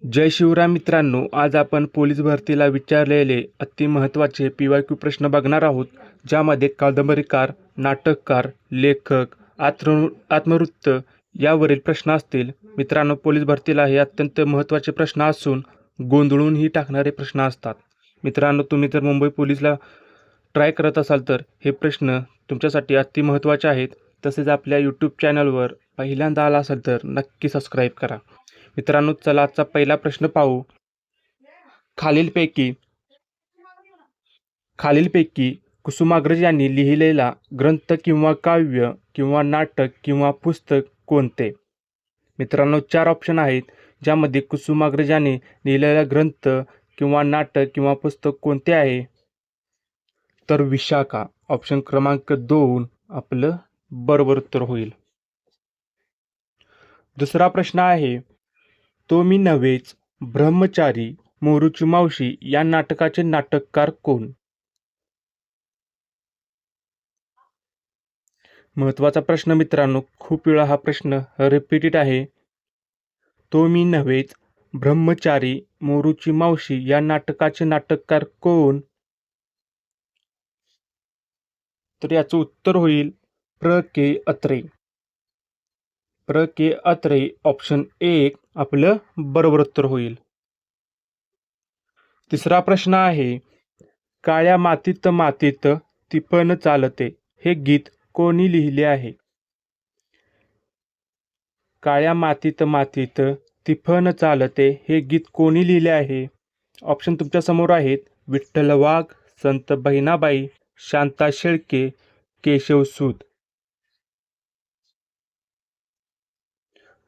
जय शिवराय मित्रांनो, आज आपण पोलीस भरतीला विचारलेले अति महत्त्वाचे PYQ प्रश्न बघणार आहोत, ज्यामध्ये कादंबरीकार, नाटककार, लेखक, आत्मवृत्त यावरील प्रश्न असतील. मित्रांनो, पोलीस भरतीला हे अत्यंत महत्त्वाचे प्रश्न असून गोंधळूनही टाकणारे प्रश्न असतात. मित्रांनो, तुम्ही जर मुंबई पोलीसला ट्राय करत असाल तर हे प्रश्न तुमच्यासाठी अति महत्त्वाचे आहेत. तसेच आपल्या यूट्यूब चॅनलवर पहिल्यांदा आला असाल तर नक्की सबस्क्राईब करा. मित्रांनो, चला आजचा पहिला प्रश्न पाहू. खालीलपैकी कुसुमाग्रज यांनी लिहिलेला ग्रंथ किंवा काव्य किंवा नाटक किंवा पुस्तक कोणते? मित्रांनो, 4 ऑप्शन आहेत, ज्यामध्ये कुसुमाग्रज यांनी लिहिलेला ग्रंथ किंवा नाटक किंवा पुस्तक कोणते आहे? तर विशाखा, ऑप्शन क्रमांक 2 आपलं बरोबर उत्तर होईल. दुसरा प्रश्न आहे, तो मी नव्हेच, ब्रह्मचारी, मोरूची मावशी या नाटकाचे नाटककार कोण? महत्त्वाचा प्रश्न मित्रांनो, खूप वेळा हा प्रश्न रिपीटेड आहे. तो मी नव्हेच, ब्रह्मचारी, मोरूची मावशी या नाटकाचे नाटककार कोण? तर याचं उत्तर होईल प्र के अत्रे. प्र के अत्रे, ऑप्शन 1 आपलं बरोबर उत्तर होईल. तिसरा प्रश्न आहे, काळ्या मातीत मातीत तिपण चालते हे गीत कोणी लिहिले आहे? काळ्या मातीत मातीत तिफन चालते हे गीत कोणी लिहिले आहे? ऑप्शन तुमच्या समोर आहेत, विठ्ठल वाघ, संत बहिणाबाई, शांता शेळके, केशव सूत.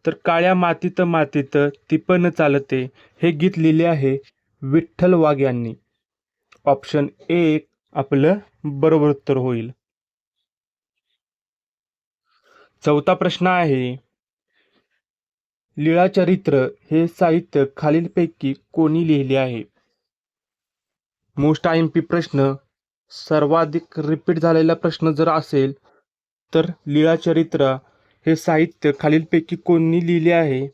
तर काळ्या मातीत मातीत तिपन चालते हे गीत लिहिले आहे विठ्ठल वाघ यांनी. ऑप्शन 1 आपलं बरोबर उत्तर होईल. चौथा प्रश्न आहे, लीळाचरित्र हे साहित्य खालीलपैकी कोणी लिहिले आहे? मोस्ट IMP प्रश्न, सर्वाधिक रिपीट झालेला प्रश्न जर असेल तर लीळाचरित्र हे साहित्य खालीलपैकी कोणी लिहिले आहे?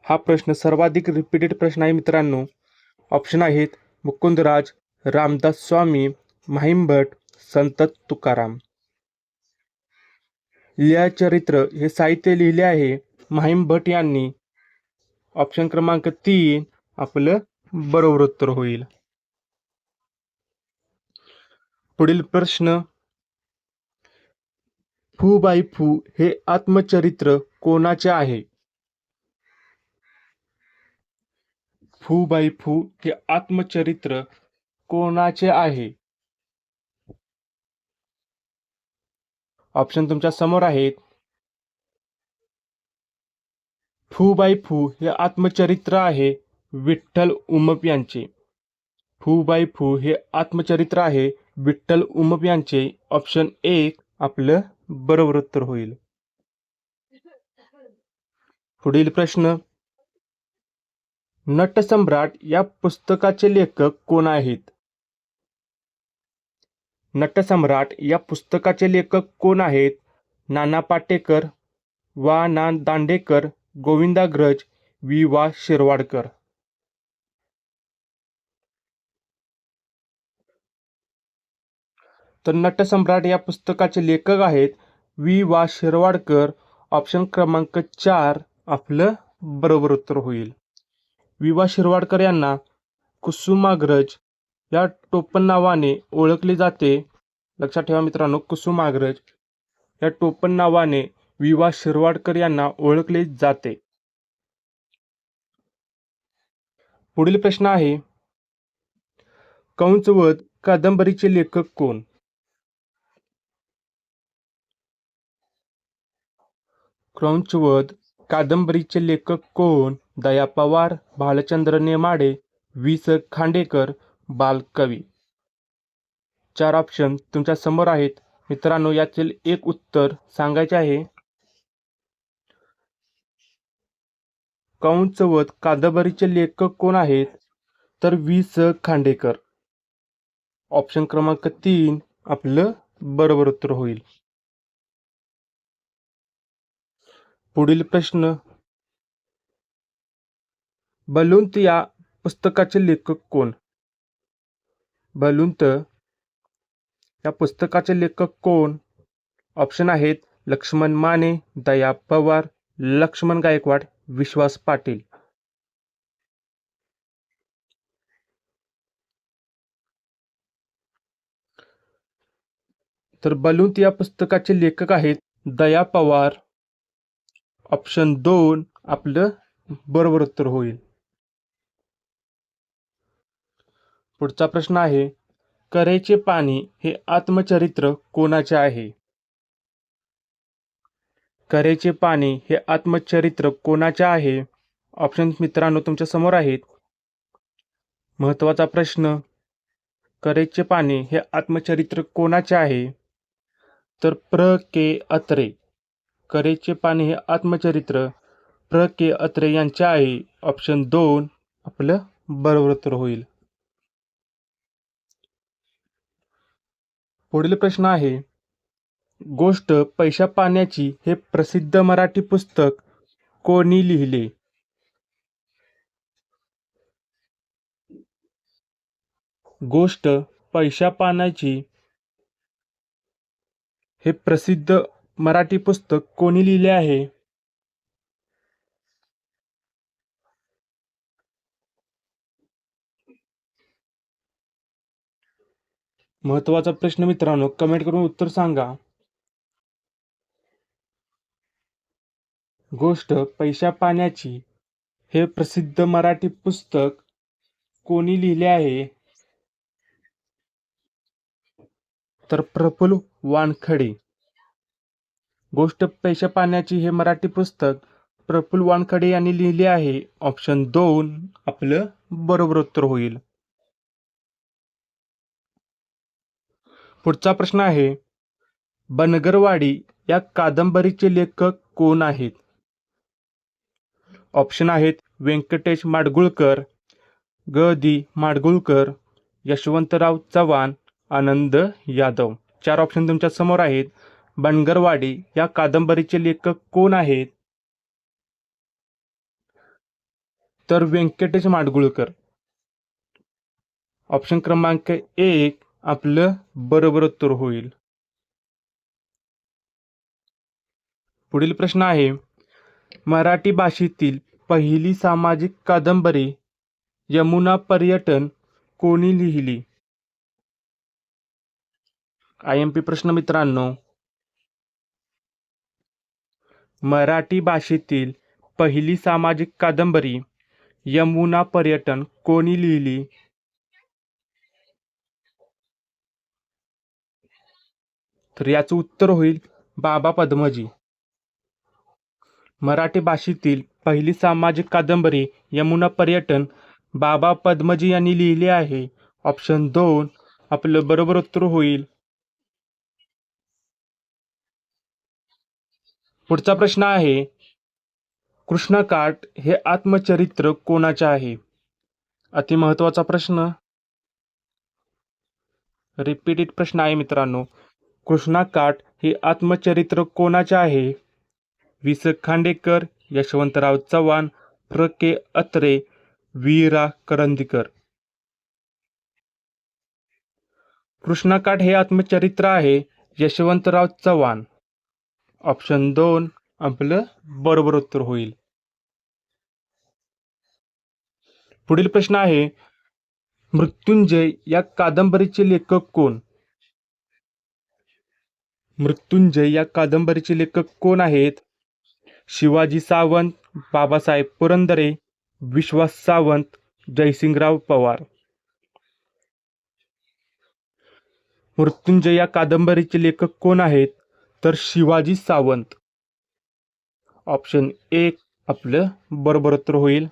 हा प्रश्न सर्वाधिक रिपीटेड प्रश्न आहे मित्रांनो. ऑप्शन आहेत, मुकुंदराज, रामदास स्वामी, महिमभट, संत तुकाराम. लीळाचरित्र हे साहित्य लिहिले आहे महिमभट यांनी. ऑप्शन क्रमांक 3 आपलं बरोबर उत्तर होईल. पुढील प्रश्न, फू बाई फू हे आत्मचरित्र कोणाचे आहे? फू बाई फू हे आत्मचरित्र कोणाचे आहे? ऑप्शन तुमच्या समोर आहेत. फू बाई फू हे आत्मचरित्र आहे विठ्ठल उमप यांचे. फू बाई फू हे आत्मचरित्र आहे विठ्ठल उमप यांचे. ऑप्शन 1 आपलं बरोबर उत्तर होईल. पुढील प्रश्न, नटसम्राट या पुस्तकाचे लेखक कोण आहेत? नटसम्राट या पुस्तकाचे लेखक कोण आहेत? नाना पाटेकर, वा ना दांडेकर, गोविंदाग्रज, वा शिरवाडकर. तर नटसम्राट या पुस्तकाचे लेखक आहेत वा शिरवाडकर. ऑप्शन क्रमांक 4 आपलं बरोबर उत्तर होईल. वा शिरवाडकर यांना कुसुमाग्रज या टोपण नावाने ओळखले जाते. लक्षात ठेवा मित्रांनो, कुसुमाग्रज या टोपण नावाने वा शिरवाडकर यांना ओळखले जाते. पुढील प्रश्न आहे, कंसवध कादंबरीचे लेखक कोण? कंसवध कादंबरीचे लेखक कोण? दया पवार, भालचंद्र नेमाडे, स खांडेकर, बालकवी. 4 ऑप्शन तुमच्या समोर आहेत मित्रांनो. यातील एक उत्तर सांगायचे आहे. कंसवध कादंबरीचे लेखक कोण आहेत? तर स खांडेकर. ऑप्शन क्रमांक 3 आपलं बरोबर उत्तर होईल. पुढील प्रश्न, बलून्त या पुस्तकाचे लेखक कोण? बलून्त या पुस्तकाचे लेखक कोण? ऑप्शन आहेत लक्ष्मण माने, दया पवार, लक्ष्मण गायकवाड, विश्वास पाटील. तर बलून्त या पुस्तकाचे लेखक आहेत दया पवार. ऑप्शन 2 आपलं बरोबर उत्तर होईल. पुढचा प्रश्न आहे, करेचे पाणी हे आत्मचरित्र कोणाचे आहे? करेचे पाणी हे आत्मचरित्र कोणाचे आहे? ऑप्शन मित्रांनो तुमच्या समोर आहेत. महत्त्वाचा प्रश्न, करेचे पाणी हे आत्मचरित्र कोणाचे आहे? तर प्र के अत्रे. करेचे पाणी हे आत्मचरित्र प्र के अत्रे यांचे आहे. ऑप्शन 2 आपलं बरोबर उत्तर होईल. पुढील प्रश्न आहे, गोष्ट पैशा पाण्याची हे प्रसिद्ध मराठी पुस्तक कोणी लिहिले? गोष्ट पैशा पाण्याची हे प्रसिद्ध मराठी पुस्तक कोणी लिहिले आहे? महत्त्वाचा प्रश्न मित्रांनो, कमेंट करून उत्तर सांगा. गोष्ट पैशा पाण्याची हे प्रसिद्ध मराठी पुस्तक कोणी लिहिले आहे? तर प्रफुल्ल वानखडे. गोष्ट पैशा पाण्याची हे मराठी पुस्तक प्रफुल्ल वानखडे यांनी लिहिले आहे. ऑप्शन 2 आपलं बरोबर उत्तर होईल. पुढचा प्रश्न आहे, बनगरवाडी या कादंबरीचे लेखक कोण आहेत? ऑप्शन आहेत व्यंकटेश माडगुळकर, ग दि माडगुळकर, यशवंतराव चव्हाण, आनंद यादव. 4 ऑप्शन तुमच्या समोर आहेत. बनगरवाडी या कादंबरीचे लेखक कोण आहेत? तर व्यंकटेश माडगुळकर. ऑप्शन क्रमांक 1 आपलं बरोबर उत्तर होईल. पुढील प्रश्न आहे, मराठी भाषेतील पहिली सामाजिक कादंबरी यमुना पर्यटन कोणी लिहिली? IMP प्रश्न मित्रांनो, मराठी भाषेतील पहिली सामाजिक कादंबरी यमुना पर्यटन कोणी लिहिली? तर याचं उत्तर होईल बाबा पद्मजी. मराठी भाषेतील पहिली सामाजिक कादंबरी यमुना पर्यटन बाबा पद्मजी यांनी लिहिली आहे. ऑप्शन 2 आपलं बरोबर उत्तर होईल. पुढचा प्रश्न आहे, कृष्णकाठ हे आत्मचरित्र कोणाचे आहे? अति महत्वाचा प्रश्न, रिपीटेड प्रश्न आहे मित्रांनो. कृष्णकाठ हे आत्मचरित्र कोणाचे आहे? वि स खांडेकर, यशवंतराव चव्हाण, प्र के अत्रे, वी रा करंदीकर. कृष्णकाठ हे आत्मचरित्र आहे यशवंतराव चव्हाण. ऑप्शन 2 आपलं बरोबर उत्तर होईल. पुढील प्रश्न आहे, मृत्युंजय या कादंबरीचे लेखक कोण? मृत्युंजय या कादंबरीचे लेखक कोण आहेत? शिवाजी सावंत, बाबासाहेब पुरंदरे, विश्वास सावंत, जयसिंगराव पवार. मृत्युंजय या कादंबरीचे लेखक कोण आहेत? तर शिवाजी सावंत. ऑप्शन 1 आपलं बरोबर उत्तर होईल.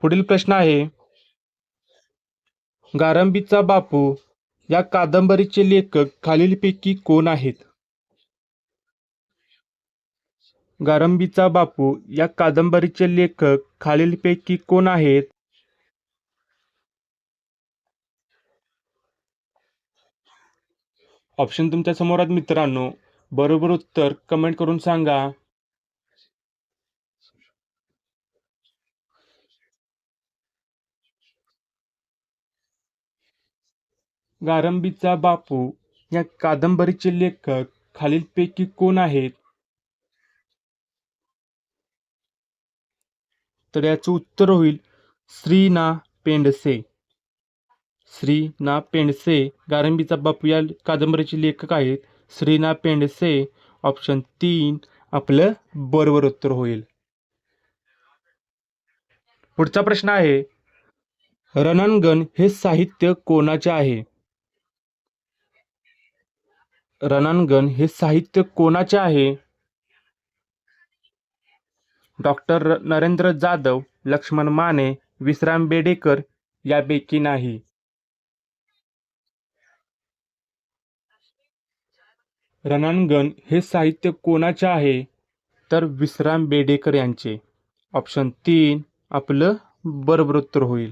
पुढील प्रश्न आहे, गारंबीचा बापू या कादंबरीचे लेखक खालीलपैकी कोण आहेत? गारंबीचा बापू या कादंबरीचे लेखक खालीलपैकी कोण आहेत? ऑप्शन तुमच्या समोर आहेत मित्रांनो. बरोबर उत्तर कमेंट करून सांगा. गारंबीचा बापू या कादंबरीचे लेखक खालीलपैकी कोण आहेत? तर याचं उत्तर होईल श्री ना पेंडसे. श्री ना पेंडसे गारंबीचा बापू या कादंबरीचे लेखक आहेत श्री ना पेंडसे. ऑप्शन 3 आपलं बरोबर उत्तर होईल. पुढचा प्रश्न आहे, रणांगण हे साहित्य कोणाचे आहे? रणांगण हे साहित्य कोणाचे आहे? डॉक्टर नरेंद्र जाधव, लक्ष्मण माने, विश्राम बेडेकर यापैकी नाही. रणांगण हे साहित्य कोणाचे आहे? तर विश्राम बेडेकर यांचे. ऑप्शन 3 आपलं बरोबर उत्तर होईल.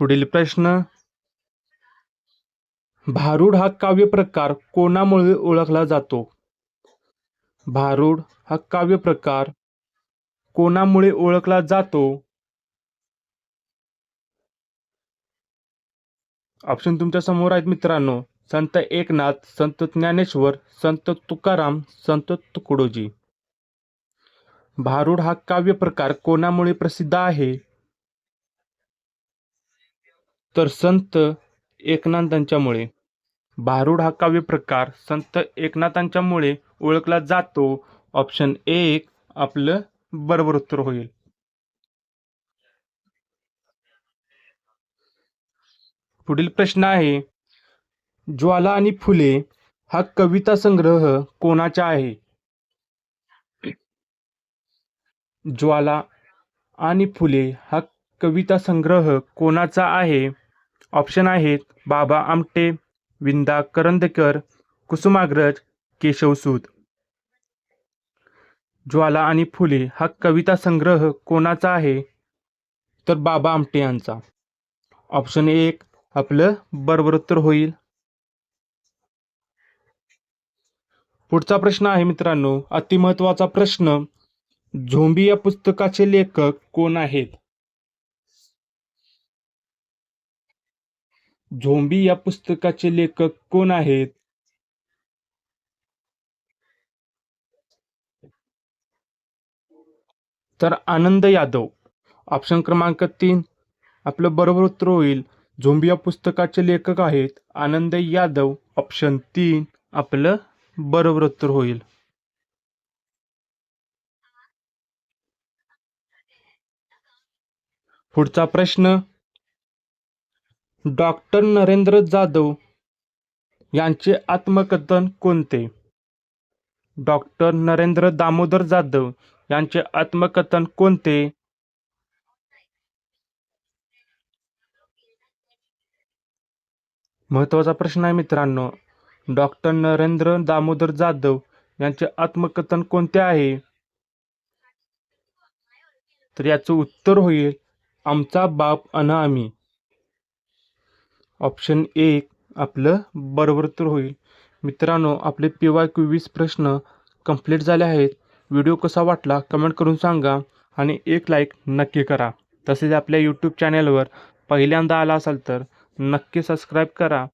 पुढील प्रश्न, भारुड हा काव्य प्रकार कोणामुळे ओळखला जातो? भारुड हा काव्य प्रकार कोणामुळे ओळखला जातो? ऑप्शन तुमच्या समोर आहेत मित्रांनो. संत एकनाथ, संत ज्ञानेश्वर, संत तुकाराम, संत तुकडोजी. भारुड हा काव्य प्रकार कोणामुळे प्रसिद्ध आहे? तर संत एकनाथांच्यामुळे. भारुड हा काव्य प्रकार संत एकनाथांच्यामुळे ओळखला जातो. ऑप्शन 1 आपलं बरोबर उत्तर होईल. पुढील प्रश्न आहे, ज्वाला आणि फुले हा कविता संग्रह कोणाचा आहे? ज्वाला आणि फुले हा कविता संग्रह कोणाचा आहे? ऑप्शन आहेत बाबा आमटे, विंदा करंदकर, कुसुमाग्रज, केशवसूत. ज्वाला आणि फुले हा कविता संग्रह कोणाचा आहे? तर बाबा आमटे यांचा. ऑप्शन 1 आपलं बरोबर उत्तर होईल. पुढचा प्रश्न आहे मित्रांनो, अतिमहत्वाचा प्रश्न, झोंबी या पुस्तकाचे लेखक कोण आहेत? झोंबी या पुस्तकाचे लेखक कोण आहेत? तर आनंद यादव. ऑप्शन क्रमांक 3 आपलं बरोबर उत्तर होईल. झोंबी या पुस्तकाचे लेखक आहेत आनंद यादव. ऑप्शन 3 आपलं बरोबर उत्तर होईल. पुढचा प्रश्न, डॉक्टर नरेंद्र जाधव यांचे आत्मकथन कोणते? डॉक्टर नरेंद्र दामोदर जाधव यांचे आत्मकथन कोणते? महत्वाचा प्रश्न आहे मित्रांनो. डॉक्टर नरेंद्र दामोदर जाधव यांचे आत्मकथन कोणते आहे? तर याचं उत्तर होईल आमचा बाप अन आम्ही. ऑप्शन 1 आपलं बरोबर उत्तर होईल. मित्रांनो, आपले PYQ 20 प्रश्न कंप्लीट झाले आहेत. व्हिडिओ कसा वाटला कमेंट करून सांगा आणि एक लाईक नक्की करा. तसेच आपल्या यूट्यूब चॅनलवर पहिल्यांदा आला असाल तर नक्की सबस्क्राईब करा